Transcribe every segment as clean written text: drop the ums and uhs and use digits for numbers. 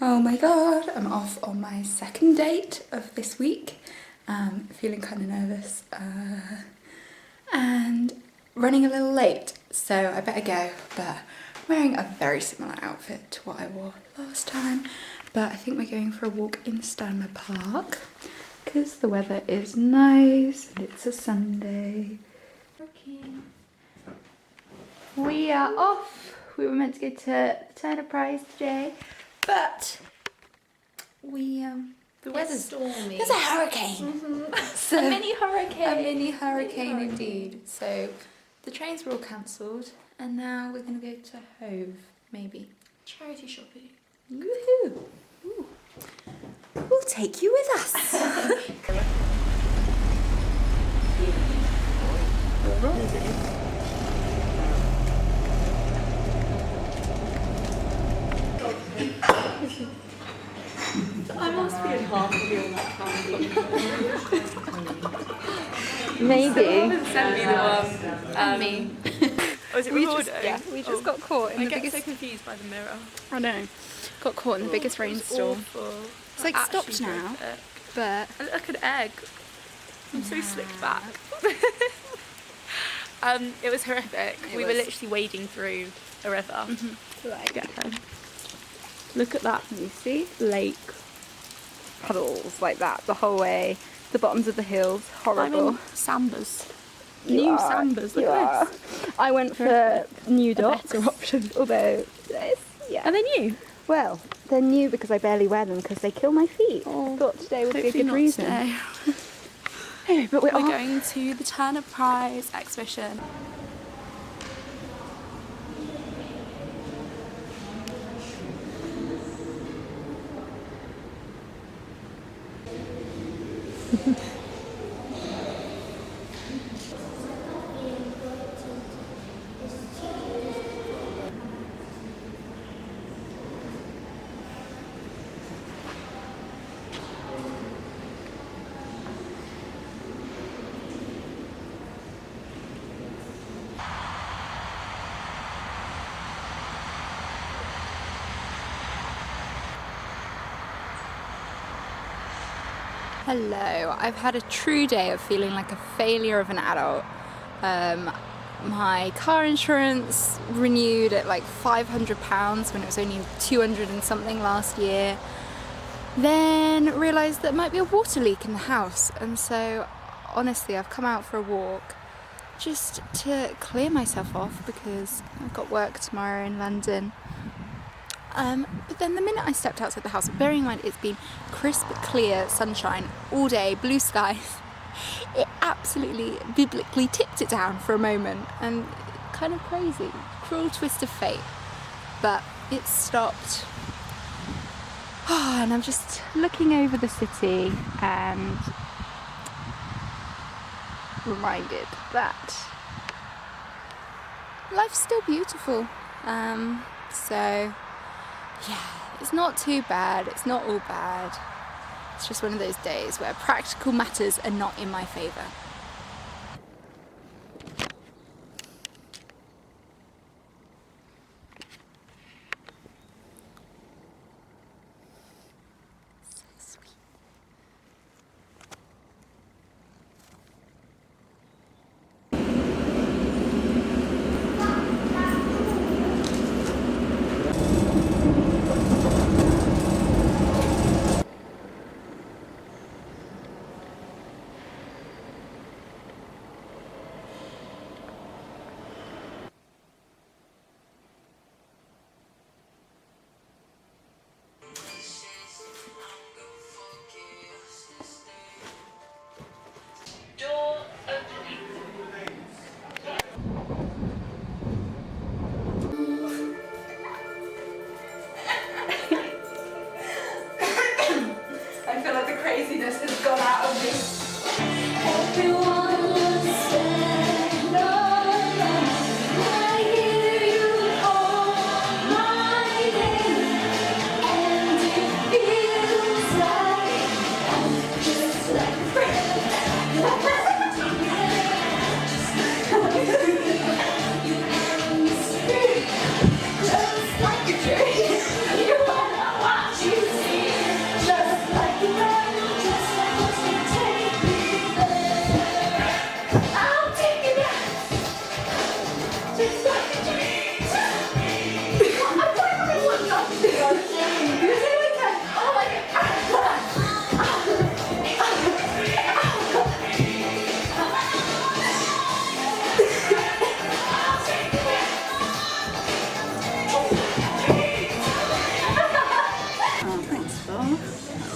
Oh my god, I'm off on my second date of this week. Feeling kind of nervous and running a little late, so I better go, but I'm wearing a very similar outfit to what I wore last time. But I think we're going for a walk in Stanmer Park because the weather is nice and it's a Sunday. Okay. We are off. We were meant to go to Turner Prize today, but the weather's stormy. There's a hurricane. So, a mini hurricane. A mini hurricane indeed. So the trains were all cancelled, and now we're going to go to Hove, maybe. Charity shopping. Woohoo! Ooh. We'll take you with us. I must be in half of you on that candy. Maybe. Someone sent me the one. Me. Was it recording? We just got caught in I the get biggest. so confused by the mirror. I know. Got caught in the biggest rainstorm. It's like stopped now, but I look like an egg. I'm so slicked back. It was horrific. We were literally wading through a river. like Look at that. you see, lake puddles like that the whole way. The bottoms of the hills, horrible. I'm in Sambas. You New are, Sambas. Look you at are. this. I went for new dots. better option. Although, yeah. Are they new? Well, they're new because I barely wear them because they kill my feet. Oh, I thought today would be a hopefully good not reason. today. Anyway, but we're off. going to the Turner Prize exhibition. Hello, I've had a true day of feeling like a failure of an adult. My car insurance renewed at like £500 when it was only 200 and something last year. Then realised there might be a water leak in the house, and so honestly I've come out for a walk just to clear myself off because I've got work tomorrow in London. But then the minute I stepped outside the house, bearing in mind it's been crisp, clear sunshine all day, blue skies, it absolutely biblically tipped it down for a moment, and kind of crazy, cruel twist of fate, but it stopped. And I'm just looking over the city and reminded that life's still beautiful. So yeah, it's not too bad, it's not all bad. It's just one of those days where practical matters are not in my favour. So sweet.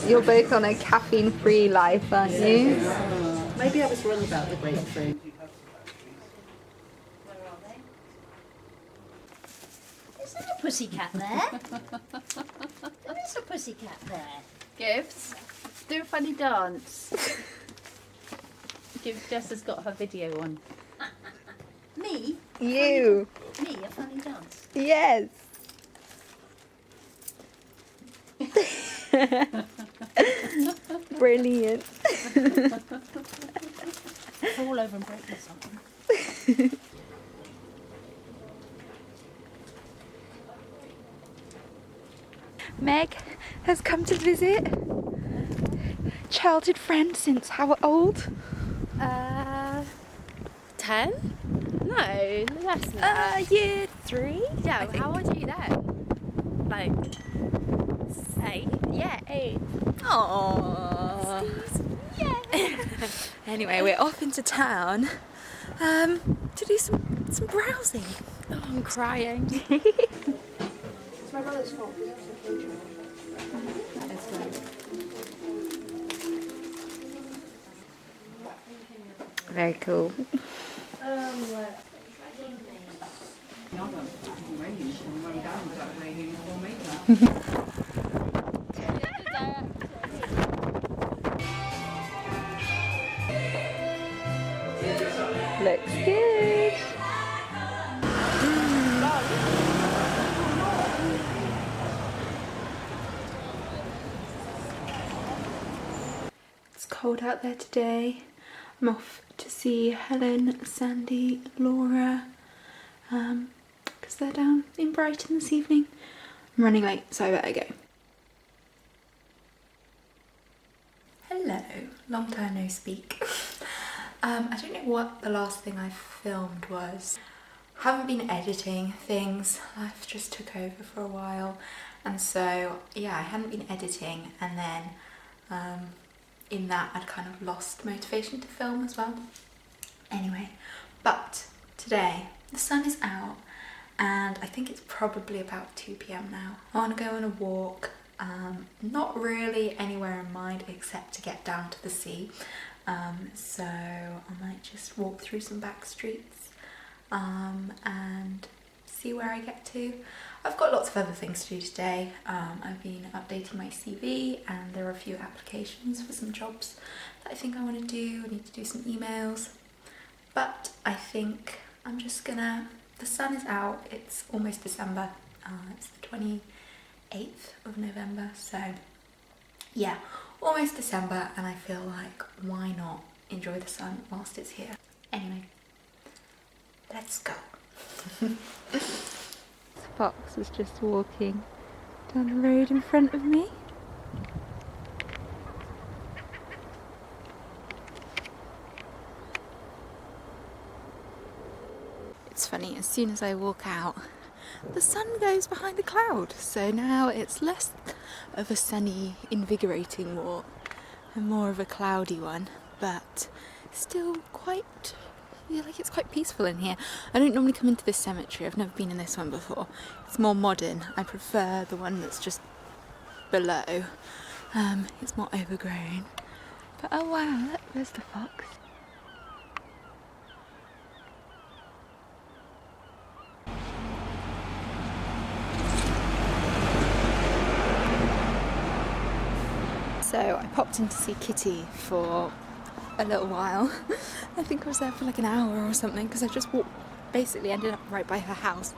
You're both on a caffeine-free life, aren't you? Maybe I was wrong about the grapefruit. Is there a pussycat there? There is a pussycat there. Gifts. Do a funny dance. Jess has got her video on. Me? You. Me, a funny dance. Yes. Brilliant. Fall over and break me something. Meg has come to visit. Childhood friend since how old? 10? No, less than that. Year 3? Yeah, how old are you then? Like, 8? Yeah, 8. Aww. Yeah. Anyway, we're off into town to do some browsing. Oh, I'm crying. It's my brother's fault. Very cool. Looks good. It's cold out there today. I'm off to see Helen, Sandy, Laura, because they're down in Brighton this evening. I'm running late, so I better go. Hello, long time no speak. I don't know what the last thing I filmed was. Haven't been editing things, life just took over for a while, and so yeah, I hadn't been editing, and then in that I'd kind of lost motivation to film as well. Anyway, but today the sun is out and I think it's probably about 2 p.m. now. I want to go on a walk, not really anywhere in mind except to get down to the sea. So I might just walk through some back streets and see where I get to. I've got lots of other things to do today. I've been updating my CV and there are a few applications for some jobs that I think I want to do. I need to do some emails. But I think I'm just gonna, the sun is out, it's almost December, it's the 28th of November, so yeah, almost December, and I feel like why not enjoy the sun whilst it's here. Anyway, let's go. Fox was just walking down the road in front of me. It's funny, as soon as I walk out, the sun goes behind the cloud, so now it's less of a sunny, invigorating walk and more of a cloudy one, but still quite, I feel like it's quite peaceful in here. I don't normally come into this cemetery, I've never been in this one before. It's more modern, I prefer the one that's just below. It's more overgrown. But oh wow, look, there's the fox. So I popped in to see Kitty for a little while. I think I was there for like an hour or something because I just basically ended up right by her house.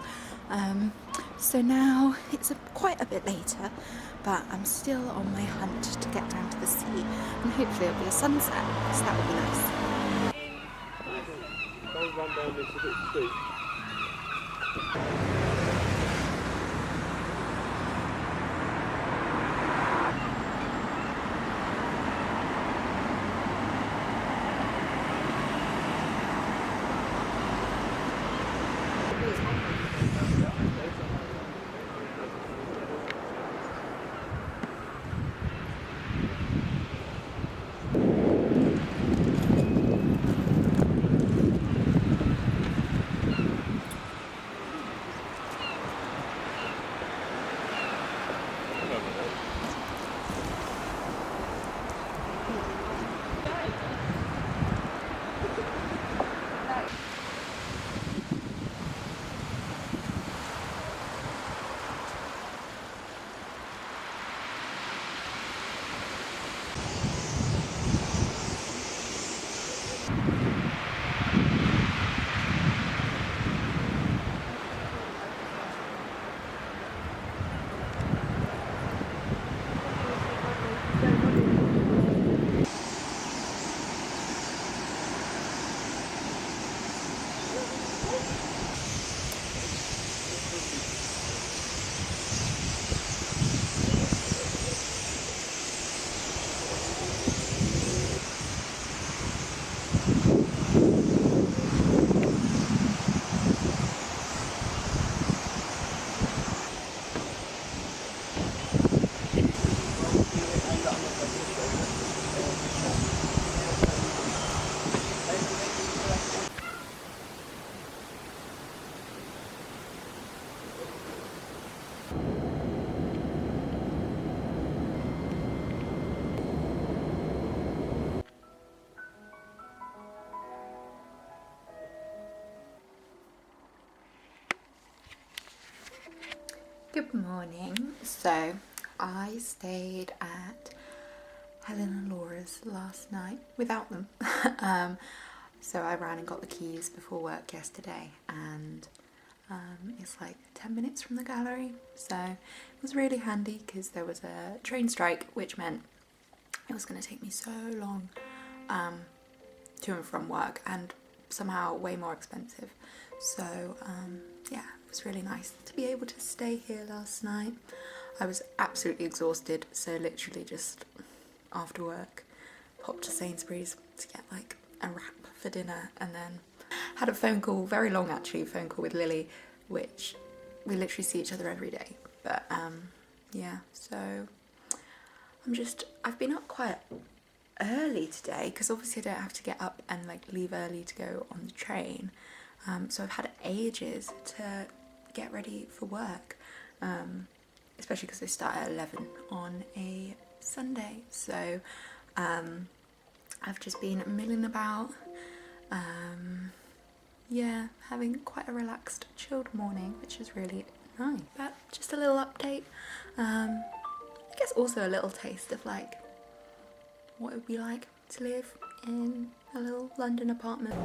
So now it's quite a bit later, but I'm still on my hunt to get down to the sea and hopefully it'll be a sunset, so that would be nice. Don't run down this a bit steep. Good morning. So I stayed at Helen and Laura's last night without them. So I ran and got the keys before work yesterday, and it's like 10 minutes from the gallery, so it was really handy because there was a train strike, which meant it was going to take me so long to and from work, and somehow way more expensive. So yeah, it was really nice to be able to stay here last night. I was absolutely exhausted, so literally just after work popped to Sainsbury's to get like a wrap for dinner, and then had a phone call, very long actually, phone call with Lily, which we literally see each other every day. But yeah, so I've been up quite early today because obviously I don't have to get up and like leave early to go on the train. So I've had ages to get ready for work, especially because they start at 11 on a Sunday. So I've just been milling about, yeah, having quite a relaxed, chilled morning, which is really nice. But just a little update. I guess also a little taste of like what it would be like to live in a little London apartment.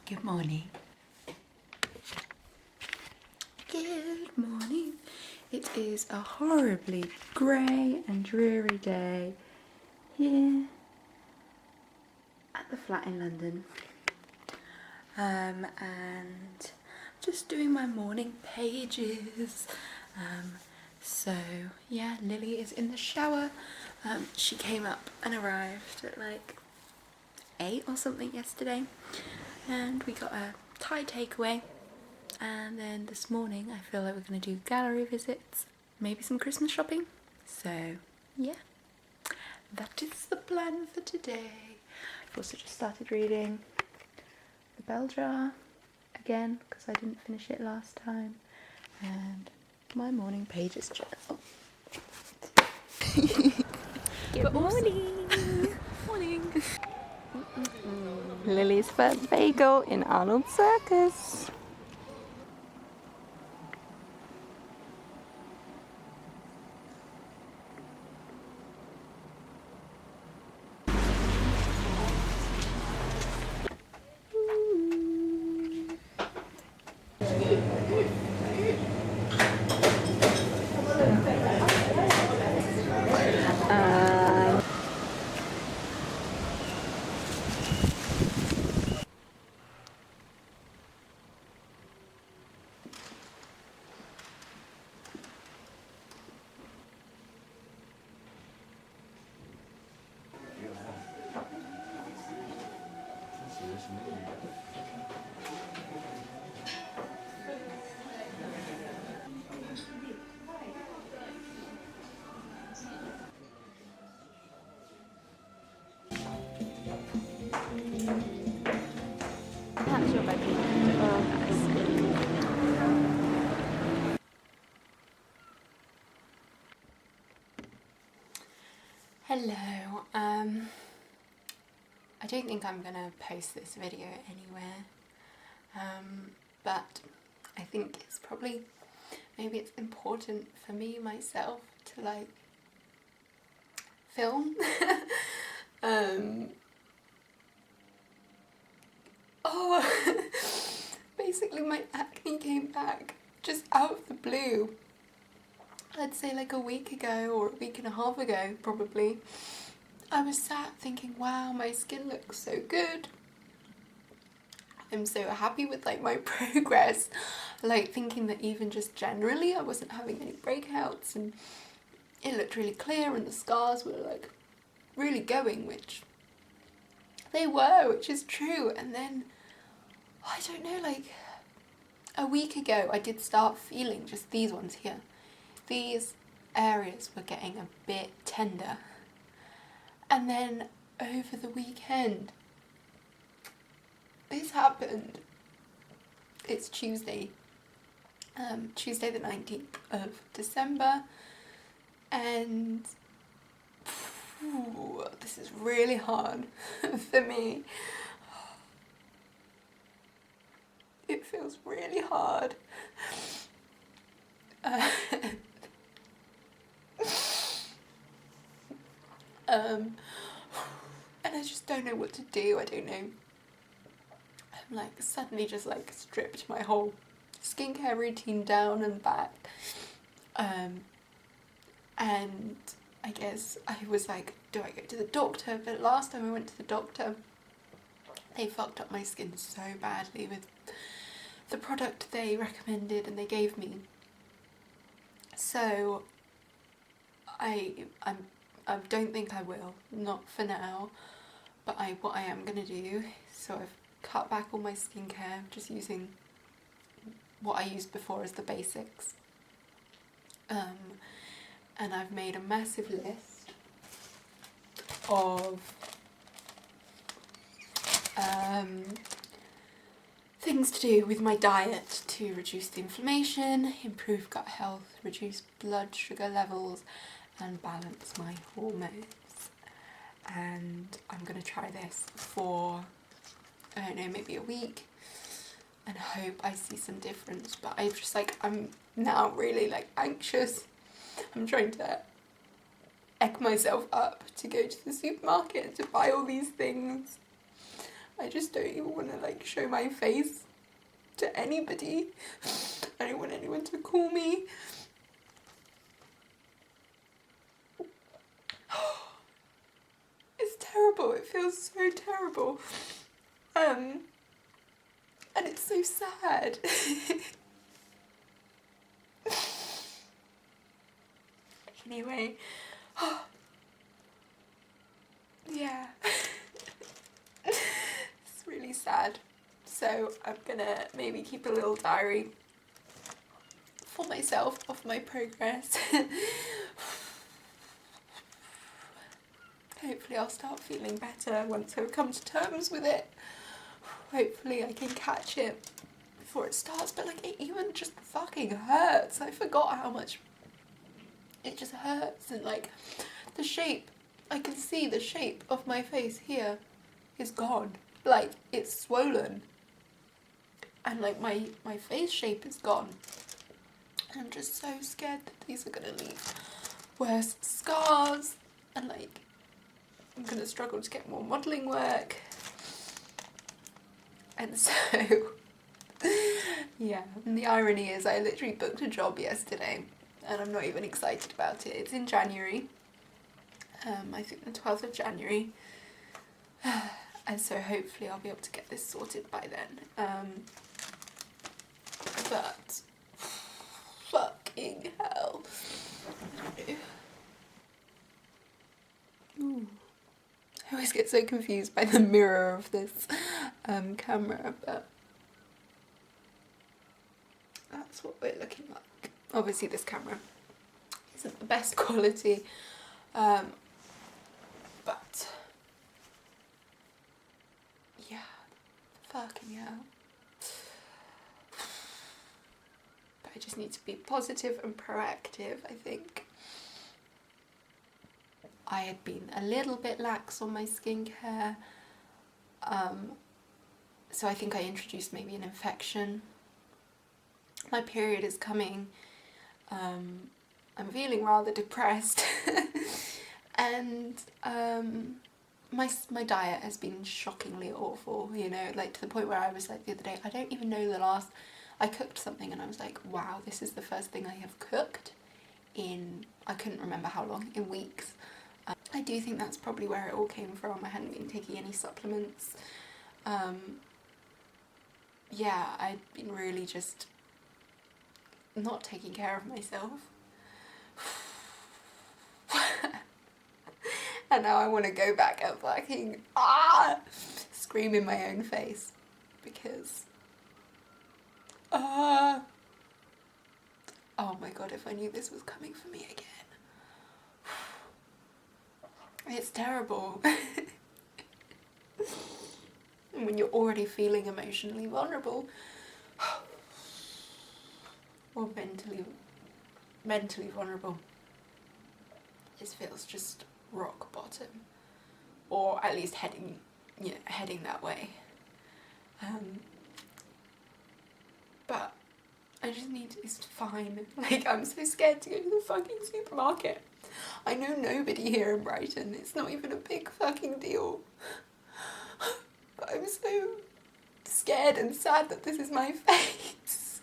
Good morning. Good morning. It is a horribly grey and dreary day here at the flat in London. And just doing my morning pages. So yeah, Lily is in the shower. She came up and arrived at like 8 or something yesterday, and we got a Thai takeaway, and then this morning I feel like we're going to do gallery visits, maybe some Christmas shopping. So yeah, that is the plan for today. I've also just started reading The Bell Jar again because I didn't finish it last time, and my morning pages journal. Good morning. Morning. Lily's first bagel in Arnold Circus. That's your bedroom. Oh, nice. Hello. I don't think I'm gonna post this video anywhere, but I think it's probably, maybe it's important for me myself to like film. Oh, basically my acne came back just out of the blue. I'd say like a week ago or a week and a half ago probably. I was sat thinking, wow, my skin looks so good. I'm so happy with like my progress. Like thinking that even just generally I wasn't having any breakouts, and it looked really clear and the scars were like really going, which they were, which is true. And then, I don't know, like a week ago I did start feeling just these ones here. These areas were getting a bit tender. And then over the weekend, this happened. It's Tuesday. Tuesday the 19th of December. And this is really hard for me. It feels really hard. And I just don't know what to do. I don't know. I'm like suddenly just like stripped my whole skincare routine down and back. And I guess I was like, do I go to the doctor? But last time I went to the doctor, they fucked up my skin so badly with the product they recommended and they gave me. So I don't think I will, not for now, but what I am gonna do, so I've cut back all my skincare, just using what I used before as the basics. And I've made a massive list of things to do with my diet to reduce the inflammation, improve gut health, reduce blood sugar levels, and balance my hormones. And I'm gonna try this for, I don't know, maybe a week and hope I see some difference. But I'm now really like anxious. I'm trying to egg myself up to go to the supermarket to buy all these things. I just don't even want to like show my face to anybody. I don't want anyone to call me. It's terrible. It feels so terrible. And it's so sad. Anyway, yeah. It's really sad. So I'm gonna maybe keep a little diary for myself of my progress. Hopefully I'll start feeling better once I've come to terms with it. Hopefully I can catch it before it starts, but like it even just fucking hurts. I forgot how much it just hurts, and like the shape, I can see the shape of my face here is gone. Like it's swollen. And like my face shape is gone. And I'm just so scared that these are gonna leave worse scars, and like I'm gonna struggle to get more modelling work. And so yeah, and the irony is I literally booked a job yesterday and I'm not even excited about it. It's in January, I think the 12th of January, and so hopefully I'll be able to get this sorted by then. But fucking hell. Ooh. I always get so confused by the mirror of this camera, but that's what we're looking like. Obviously this camera isn't the best quality, but yeah, fucking hell. But I just need to be positive and proactive, I think. I had been a little bit lax on my skincare, so I think I introduced maybe an infection. My period is coming, I'm feeling rather depressed, and my diet has been shockingly awful, you know, like to the point where I was like the other day, I don't even know the last, I cooked something and I was like, wow, this is the first thing I have cooked in, I couldn't remember how long, in weeks. I do think that's probably where it all came from. I hadn't been taking any supplements. Yeah, I'd been really just not taking care of myself. And now I want to go back and fucking scream in my own face because my god, if I knew this was coming for me again. It's terrible. And when you're already feeling emotionally vulnerable, or mentally vulnerable, it feels just rock bottom, or at least heading that way. But I just need to, it's fine. Like, I'm so scared to go to the fucking supermarket. I know nobody here in Brighton. It's not even a big fucking deal. But I'm so scared and sad that this is my face.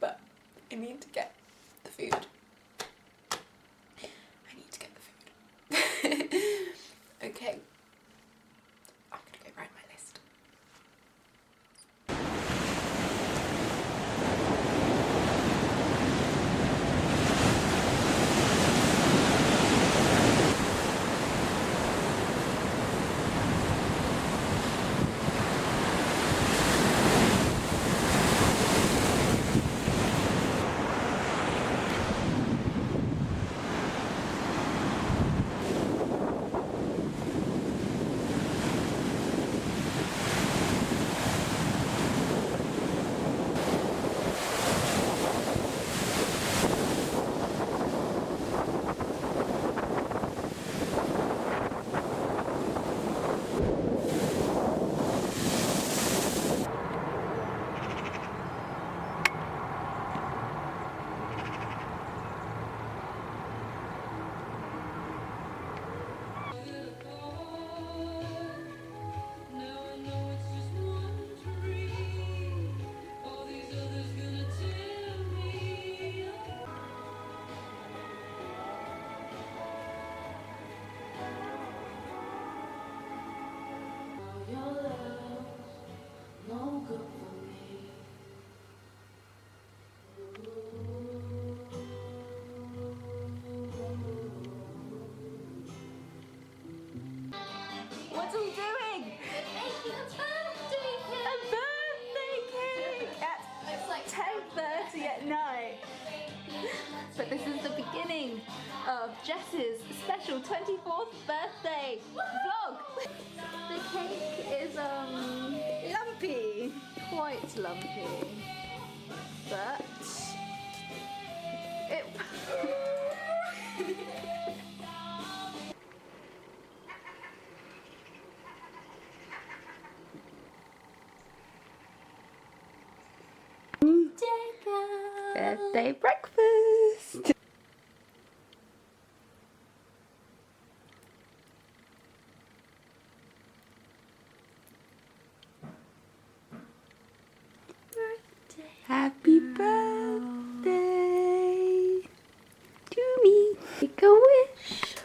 But I need to get the food. I need to get the food. Okay. I'm gonna go write my list. What are we doing? Making a birthday A birthday cake at 10:30 at night. But this is the beginning of Jess's special 24th birthday vlog. The cake is lumpy, quite lumpy, but it. Birthday breakfast. Happy birthday to me. Make a wish.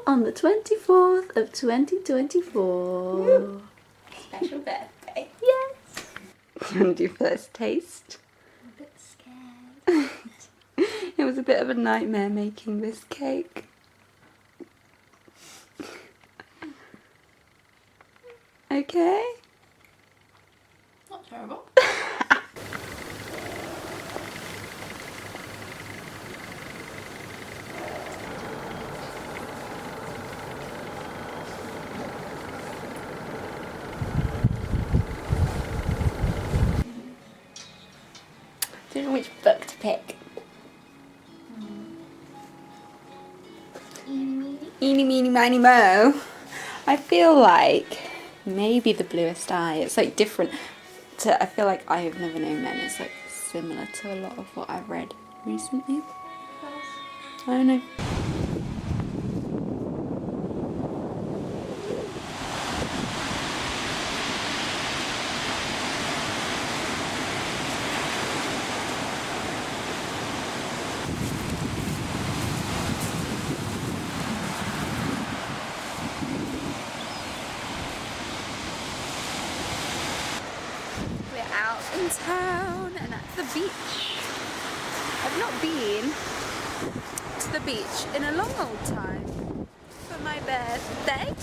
On the 24th of 2024. Special birthday. Yes. You want to do first taste? I'm a bit scared. It was a bit of a nightmare making this cake. Okay. Not terrible. Don't know which book to pick. Eeny, meeny, miny, mo. I feel like maybe The Bluest Eye. It's like different to, I feel like I Have Never Known Men. It's like similar to a lot of what I've read recently. I don't know. We're out in town and at the beach. I've not been to the beach in a long old time for my birthday.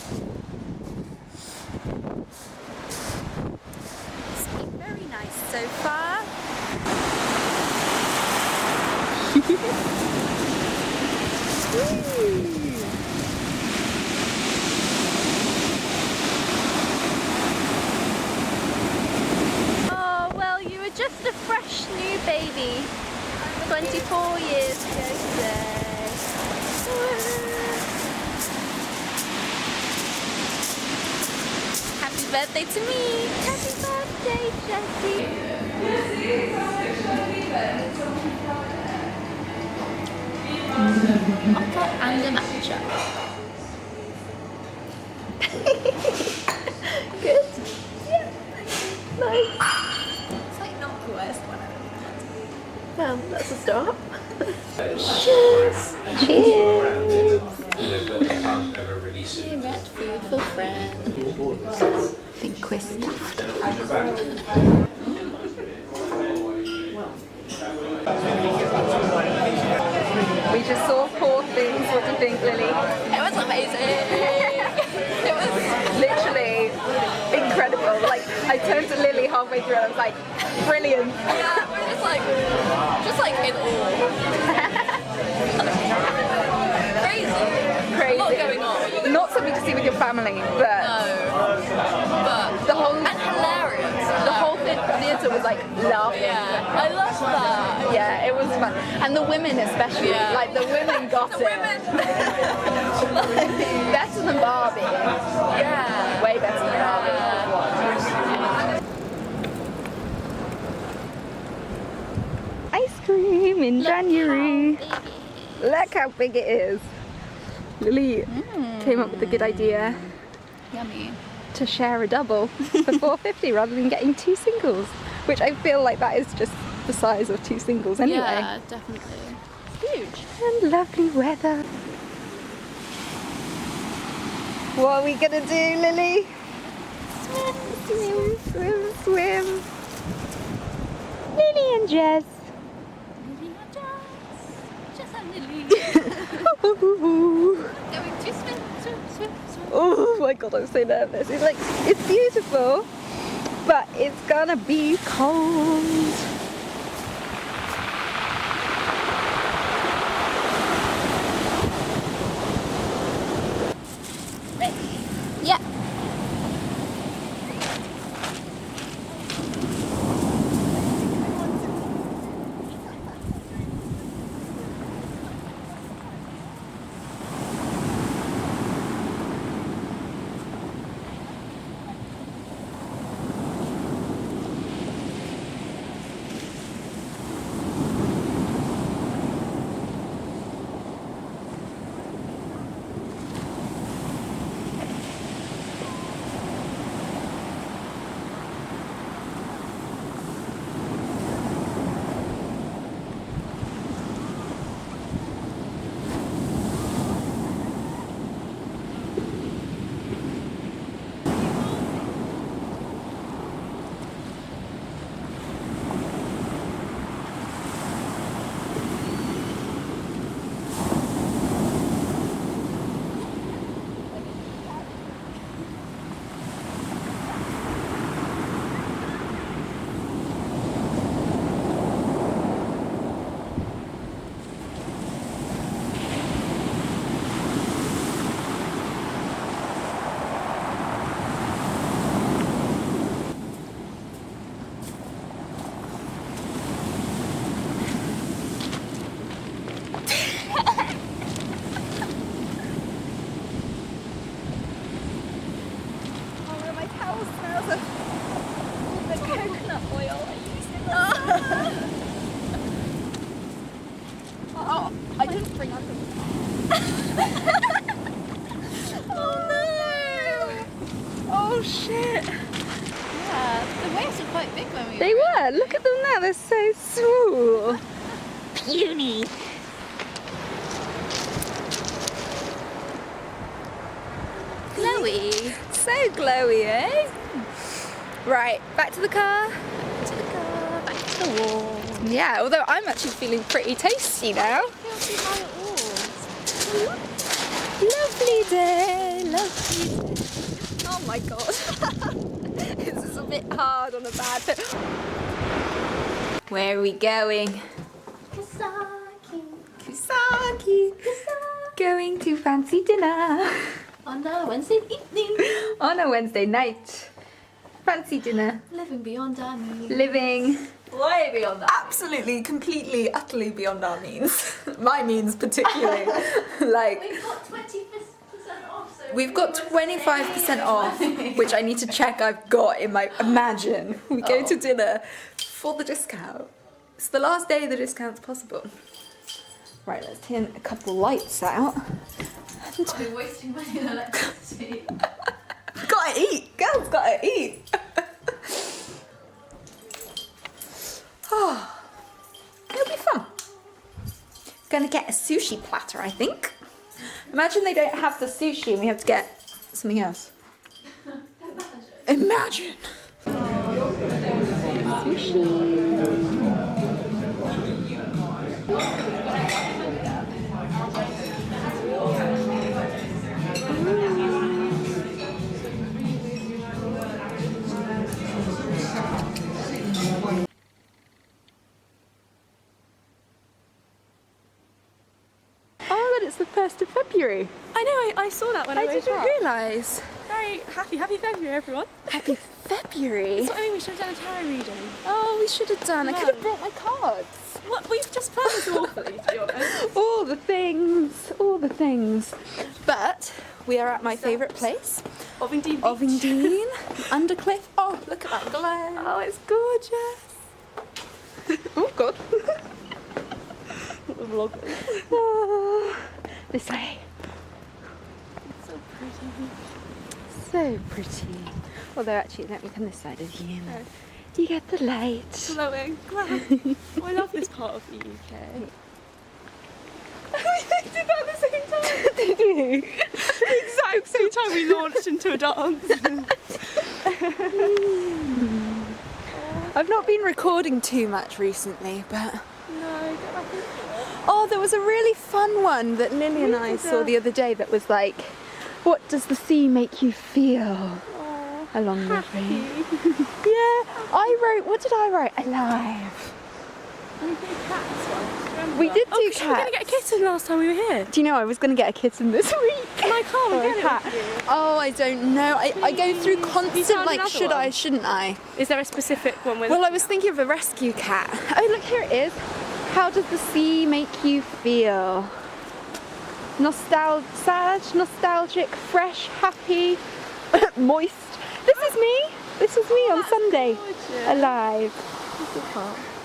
It's been very nice so far. Oh, well, you were just a fresh new baby. 24 years ago today. Happy birthday to me! Happy birthday, Jessie! And a matcha. Good? Yeah. Nice. It's like not the worst one I've ever had. Well, that's a start. Cheers! Cheers! Red food for friends. I think we're stuffed. We just saw Poor Things. What do you think, Lily? It was amazing. It was literally incredible. Like, I turned to Lily halfway through and I was like, brilliant. Yeah, we're just like in awe. Crazy. Crazy. A lot going on. Not something to see with your family, but No. But the whole and hilarious. the whole theatre was like laughing. Yeah, I love that. Yeah, it was fun. And the women especially, Yeah. like the women got The it. women. Better than Barbie. Yeah. Way better than Barbie. Ice cream in January. Look how big it is. Lily came up with a good idea Yummy. to share a double for $4.50 rather than getting two singles, which I feel like that is just the size of two singles anyway. Yeah, definitely. Huge. And lovely weather. What are we gonna do, Lily? Swim, swim, swim, swim. Lily and Jess. Lily and Jess. Jess and Lily. Going Going to swim, swim, swim, swim. Oh my god, I'm so nervous. It's like, it's beautiful, but it's gonna be cold. Yeah. I didn't bring under. Oh no! Oh shit! Yeah, the waves were quite big when we They were. Look at them now. They're so small. Puny. Glowy. So glowy, eh? Right, back to the car. to the car, back to the wall. Yeah, although I'm actually feeling pretty tasty now. Lovely day, lovely day. Oh my god. This is a bit hard on a bad bit. Where are we going? Kusaki. Going to fancy dinner. On a Wednesday evening. On a Wednesday night. Fancy dinner. Living beyond our means. Living. Way beyond that. Absolutely, completely, utterly beyond our means. My means particularly. Like, We've got 20% off. So we've got 25% off, which I need to check I've got in my, imagine. We go to dinner for the discount. It's the last day the discount's possible. Right, let's turn a couple lights out. I've been wasting money on electricity. Gotta eat, girls gotta eat. Oh, it'll be fun. Gonna get a sushi platter, I think. Imagine they don't have the sushi and we have to get something else. Imagine. Sushi. It's the 1st of February. I know, I saw that when I I woke didn't up. realise. Very happy February, everyone. Happy February. That's what I mean, we should have done a tarot reading. Oh, we should have done. I could have brought my cards. What, we've just planned this awfully, to be honest. All the things, all the things. But we are at my favourite place, Ovingdean Beach. Ovingdean, Undercliff. Oh, look at that glow. Oh, it's gorgeous. Oh, God. What a vlog. Oh, this way. So pretty. So pretty. Although, actually, let me come this side of you. You get the light. Glowing. Oh, I love this part of the UK. We did that at the same time. Did you? The exact same time we launched into a dance. I've not been recording too much recently, but... No, get back into it. Oh, there was a really fun one that Lily and I saw the other day that was like, what does the sea make you feel? Along the way. Yeah, I wrote, what did I write? Alive. We did cats once, remember? We did do We were going to cats. get a kitten last time we were here. Do you know I was going to get a kitten this week? Can I come and Or a get cat? it with you? Oh, I don't know. I go through Please. constant, You found like, another should I, one? shouldn't I? Is there a specific one with? Well, I was thinking of a rescue cat. Oh, look, here it is. How does the sea make you feel? Nostalgic, fresh, happy, moist. This is me. This was me on Sunday. Gorgeous. Alive.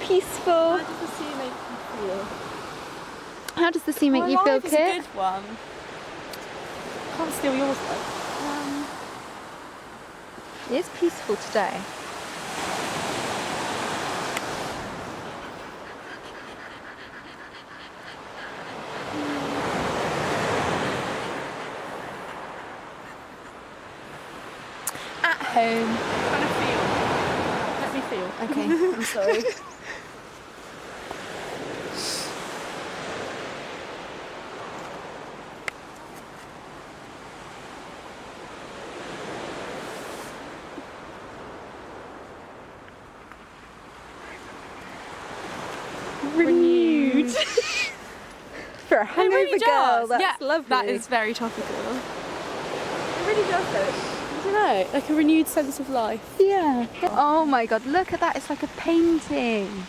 Peaceful. How does the sea make you feel? How does the sea make you feel, Alive is a Kit? good one. Can't steal yours though. It is peaceful today. At home. Kind of feel. Let me feel. Okay, I'm sorry. Renewed. For a It really hangover girl, does. that's Yeah, lovely. that is very topical. It really does though. I don't know, like a renewed sense of life. Yeah. Oh my god, look at that. It's like a painting.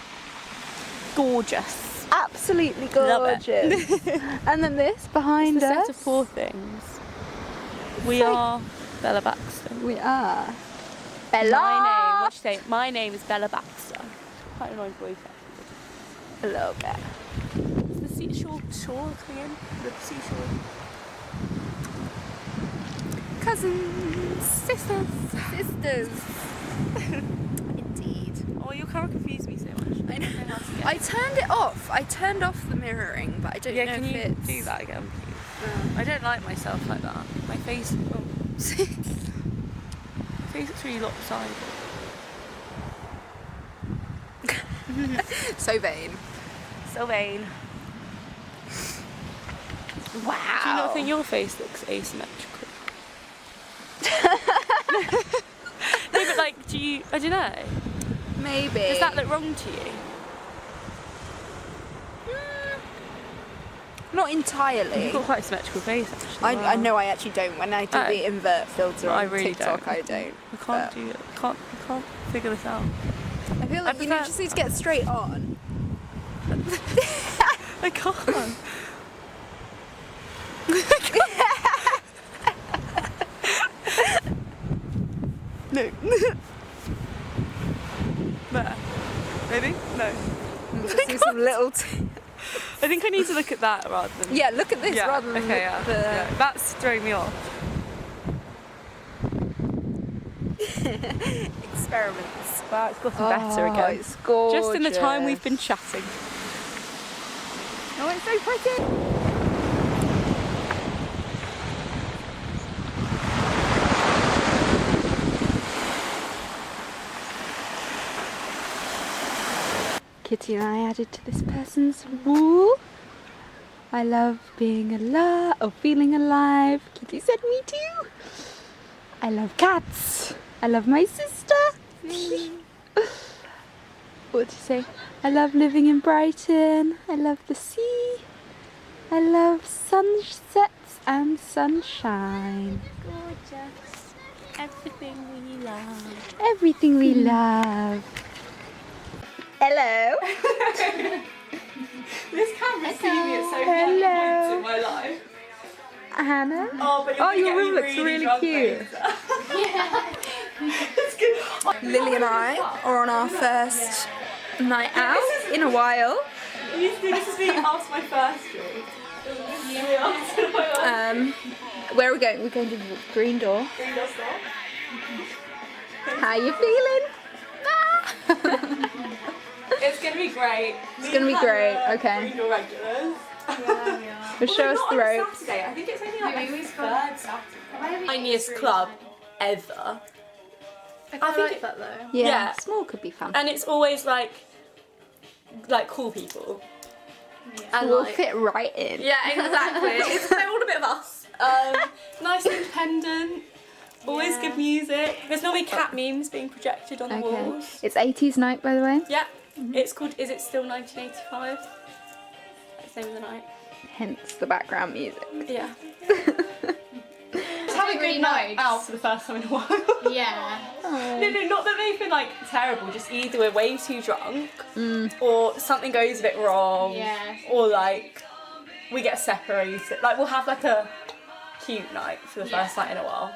Gorgeous. Absolutely Love it. gorgeous. And then this behind The us. set of four things. We are Bella Baxter. We are. Bella! My name, what do you say? My name is Bella Baxter. Quite an annoying voice actually. A little bit. Is the seashore coming in? The seashore. Cousins. Sisters. Indeed. Oh, your camera confused me so much. I know. how to get I turned it off. I turned off the mirroring, but I don't know can if you it's... do that again, please? I don't like myself like that. My face, my face looks really lopsided. So vain. So vain. Wow. Do you not think your face looks asymmetrical? No, but like, do you? I don't know. Maybe. Does that look wrong to you? Not entirely. You've got quite a symmetrical face, actually. I know I actually don't. When I do Oh. the invert filter I on really TikTok, don't. I don't. I can't do it. I can't figure this out. I feel like you prefer- just need to get straight on. I can't. No. There. Maybe? No. Just do some little. I think I need to look at that rather than. Yeah, look at this Yeah, rather than okay, yeah. the. Yeah, that's throwing me off. Experiments. Wow, it's gotten better again. It's gorgeous. Just in the time we've been chatting. Oh, it's so pretty. Kitty and I added to this person's wall. I love being alive, or feeling alive. Kitty said me too. I love cats. I love my sister. What do you say? I love living in Brighton. I love the sea. I love sunsets and sunshine. Gorgeous. Everything we love. Everything we love. Hello. This camera's seeing me at so Hello. many points in my life. Hannah. Oh, but Your room looks really cute. It's good. Lily and I are on our first night out in a while. This is being asked my first drink. Where are we going? We're going to Green Door. Green Door Store. How you feeling? It's gonna be great. It's gonna be great. Okay. Green Door regulars. But show us the rope. Saturday. I think it's only like the third Saturday. Tiniest club ever. I think like it- that though. Yeah, Yeah. small could be fun. And it's always like cool people. And We'll like, fit right in. yeah, exactly. They're all a bit of us. Nice and independent. Always good music. There's normally cat memes being projected on the Okay. walls. It's 80s night, by the way. Yeah. It's called Is It Still 1985? That's the name of the night. Hence the background music. Yeah. Just have a good night out for the first time in a while. Yeah. No, not that they've been like terrible, just either we're way too drunk or something goes a bit wrong. Yeah. Or like we get separated. Like we'll have like a cute night for the first night in a while.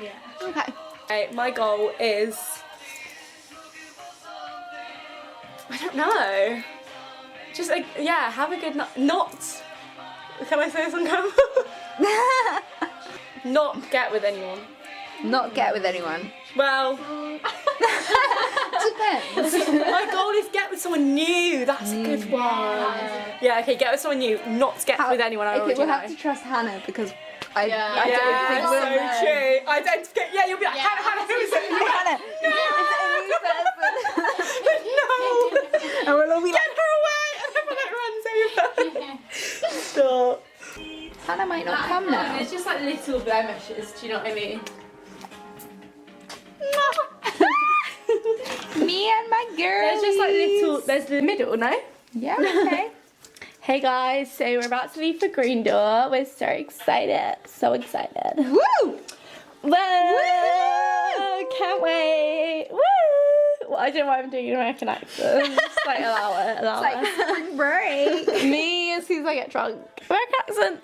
Yeah. Okay. Okay, my goal is I don't know. Just like have a good night. Not can I say this on camera? Not get with anyone. Not get with anyone. Well, Depends. my goal is get with someone new. That's a good one. Yeah, okay, get with someone new. Not get with anyone I Okay, already we'll know. have to trust Hannah because I Yeah. don't Yeah, think so we'll know. true. I don't get. Yeah, you'll be like, Hannah, who is it? Hannah, No. and we'll all be Get like, her away! And everyone runs over. Stop. Hannah might not come now. It's just like little blemishes. Do you know what I mean? Me and my girl. There's just like little. There's the middle, no? Yeah, okay. Hey guys, so we're about to leave for Green Door. We're so excited. So excited. Woo! Whoa! Can't wait. Woo! Well, I don't know why I'm doing an American accent. Just like allow it. It's like spring break. me as soon as I get drunk. American accent.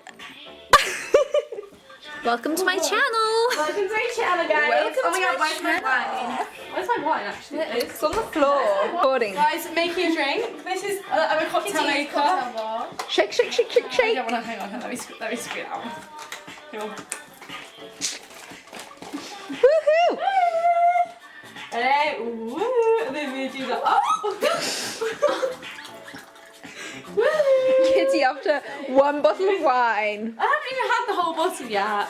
Welcome to my channel. Welcome to my channel, guys. Welcome oh my to god, my where's my wine? Where's my wine actually? It's on the floor. Recording. Guys, making a drink. This is I'm a cocktail maker. Shake, shake, shake, shake, I shake. don't want to hang on. Let me screw it out. Hang on. Woohoo! Hey, woo! And then we do the oh. Kitty after one bottle of wine. I haven't even had the whole bottle yet.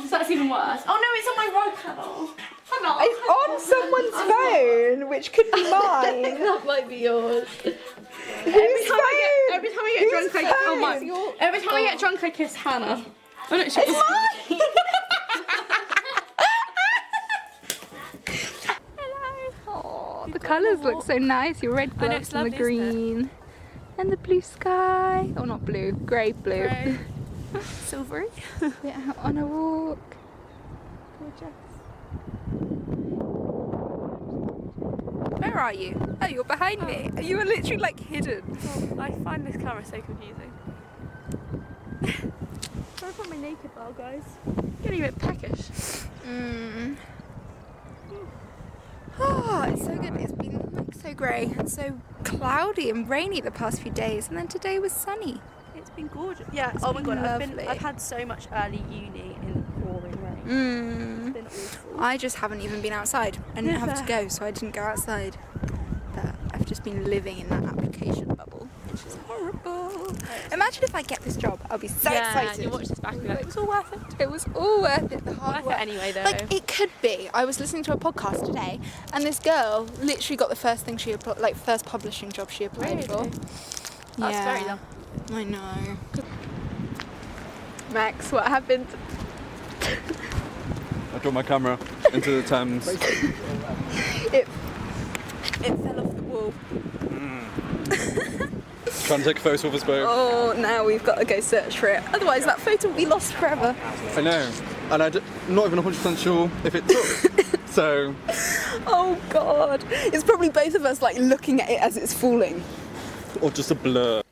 So that's even worse. Oh no, it's on my right panel. Hang not. It's on someone's phone, which could be mine. That might be yours. Every time Every time I get drunk, I every time I get drunk, I kiss Hannah. Oh no, it's mine. Oh, the colours look so nice. Your red I know, gloves it's and the lovely, isn't it? green. And the blue sky. Oh, not blue. Grey blue. Grey. Silvery. We're out on a walk. Gorgeous. Where are you? Oh, you're behind me. You are literally like hidden. I find this camera so confusing. Sorry for my naked bar, guys. Getting a bit peckish. Oh, it's so good. It's been like so grey and so cloudy and rainy the past few days, and then today was sunny. It's been gorgeous. Yeah. Oh my god, lovely. I've had so much early uni in the pouring rain. It's been awful. I just haven't even been outside. I didn't have to go, so I didn't go outside. But I've just been living in that application bubble, which is horrible. Imagine if I get this job. I'll be so excited. You watch this back and be like, it was all worth it. It was all worth it. The hard Worth work. it anyway, though. Like it could be. I was listening to a podcast today, and this girl literally got the first thing she applied, like first publishing job she applied for. That's very Yeah. I know. Max, what happened? I dropped my camera into the Thames. It fell off the wall. Trying to take a photo of us both. Oh, now we've got to go search for it. Otherwise, that photo will be lost forever. I know. And I'm not even 100% sure if it took. So, Oh God, it's probably both of us like looking at it as it's falling. or just a blur.